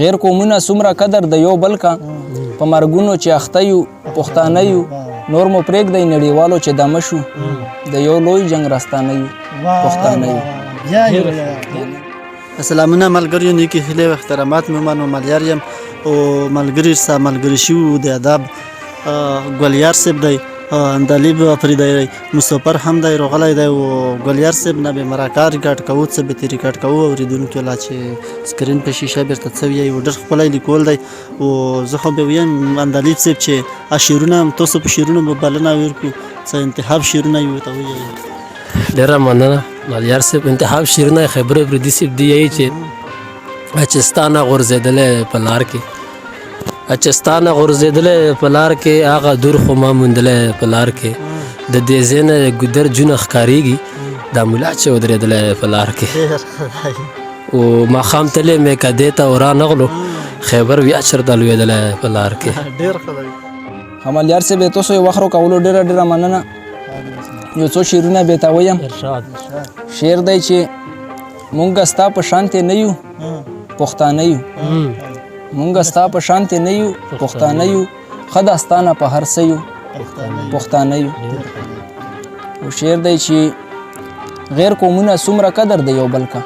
غیر قومونه څومره قدر د یو بل کا په مرګونو چې اخته یو پښتانه یو نور مو پرېږدئ نړیوالو چې دمه شو د یو لوی جنګ راستانه یو پښتانه یو. سلامونه ملګریو، نیکې هیلې او احترامات مېرمنو، ملیار یم او ملګري سره ملګري شوي د ادب ګلیار صاحب دی، اندلیب افریدی مسافر هم دی راغلی دی او ګلیار صاحب نه به مرکه ریکارډ کوو، څه به ترې ریکارډ کوو اورېدونکو لا چې سکرین په شیشه بیرته څه ویایي او ډېر ښکلی لیکوال دی او زه خو به ویم اندلیب صاحب چې شعرونه تاسو په شعرونو به بلنه ورکړو، څه انتخاب شعرونه یې ورته ووایي. ډېره مننه ملیار صاحب. انتخاب شعرونه خبر افریدي صاحب دی یایي چې اچستانه غورځېدلی په لار کې، اچستانه غورځېدلی په لار کې، هغه دور خو ما موندلی په لار کې، د دې ځای نه ګودر جونه ښکارېږي، دا ملا چې ودرېدلی په لار کې، او ماښام تللی مې که دې ته ورا نغلو خیبر بیا چېرته لوېدلی په لار کې. ډېر ښه دی. ملیار صاحب د تاسو یې وخت راکولو ډېره ډېره مننه. یو څو شعرونه بې ته ویم. شعر دی چې مونږ ستا په شانتې نه یو پښتانه یو، مونږ ستا په شانتې نه یو پښتانه یو، ښه داستانه په هر څه یو پښتانه یو. او شعر دی چې غیر قومونه څومره قدر د یو بل کا،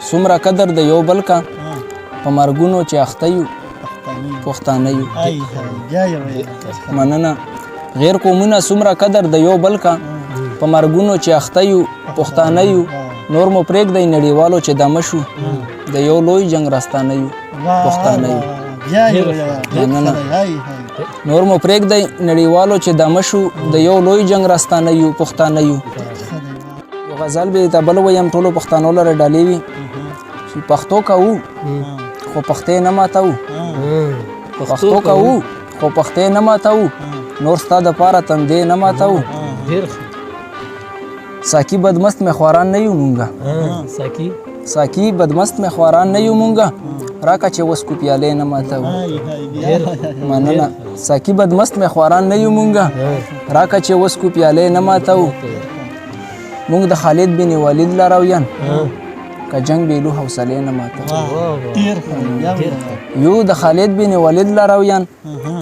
څومره قدر د یو بل کا، په مرګونو چې اخته یو پښتانه یو. مننه. غیر قومونه څومره قدر د یو بل کا، په مرګونو چې اخته یو پښتانه یو، نور مو پرېږدئ نړیوالو چې دمه شو د یو لوی جنګ راستانه یو پښتانه یو. مننه. نور مو پرېږدئ نړیوالو چې دمه شو د یو لوی جنګ راستانه یو پښتانه یو. یو غزل به ته بل ویم ټولو پښتانو لره ډالۍ وي چې پښتو کوو خو پښتې نه ماتوو، پښتو کوو خو پښتې نه ماتوو، نور ستا دپاره تندې نه ماتوو. ساقي بدمست مې خواران نه یو مونږه، ساقي بدمست مې خواران نه یو مونږه، راکه چې وسکو پیالې نه ماتوو. مننه. ساقي بدمست مې خواران نه یو مونږه، راکه چې وسکو پیالې نه ماتوو. مونږ د خالد بن ولید لارویان، که جنگ بیلو حوصلې نه ماتوو. یو د خالد بن ولید لارویان،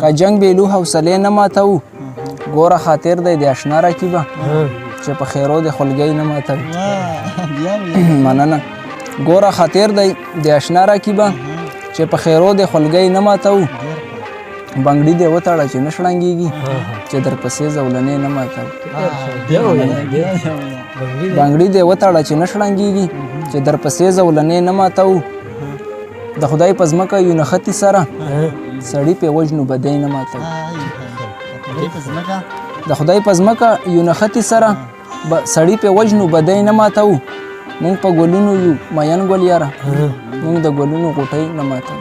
که جنگ بیلو حوصلې نه ماتوو. ګوره خاطر دی د اشنا رکیبه چې په خیرو د خلګۍ نه ماتوي. مننه. ګوره خاطر دی د اشنا رکیبه چې په خیرو د خلګۍ نه ماتوو. بنګړي دې وتړه چې نه شړنګېږي، چې در پسې زولنې نه ماتوو. بنګړي دې وتړه چې نه شړنګېږي، چې در پسې زولنې نه ماتوو. د خدای په ځمکه یو نښتې سره سړي پې وژنو بدۍ نه ماتوو. د خدای په ځمکه یو نښتې سره سړي پې وژنو بدۍ نه ماتوو. مونږ په ګلونو یو مین ګل یاره، مونږ د ګلونو غوټۍ نه ماتوو.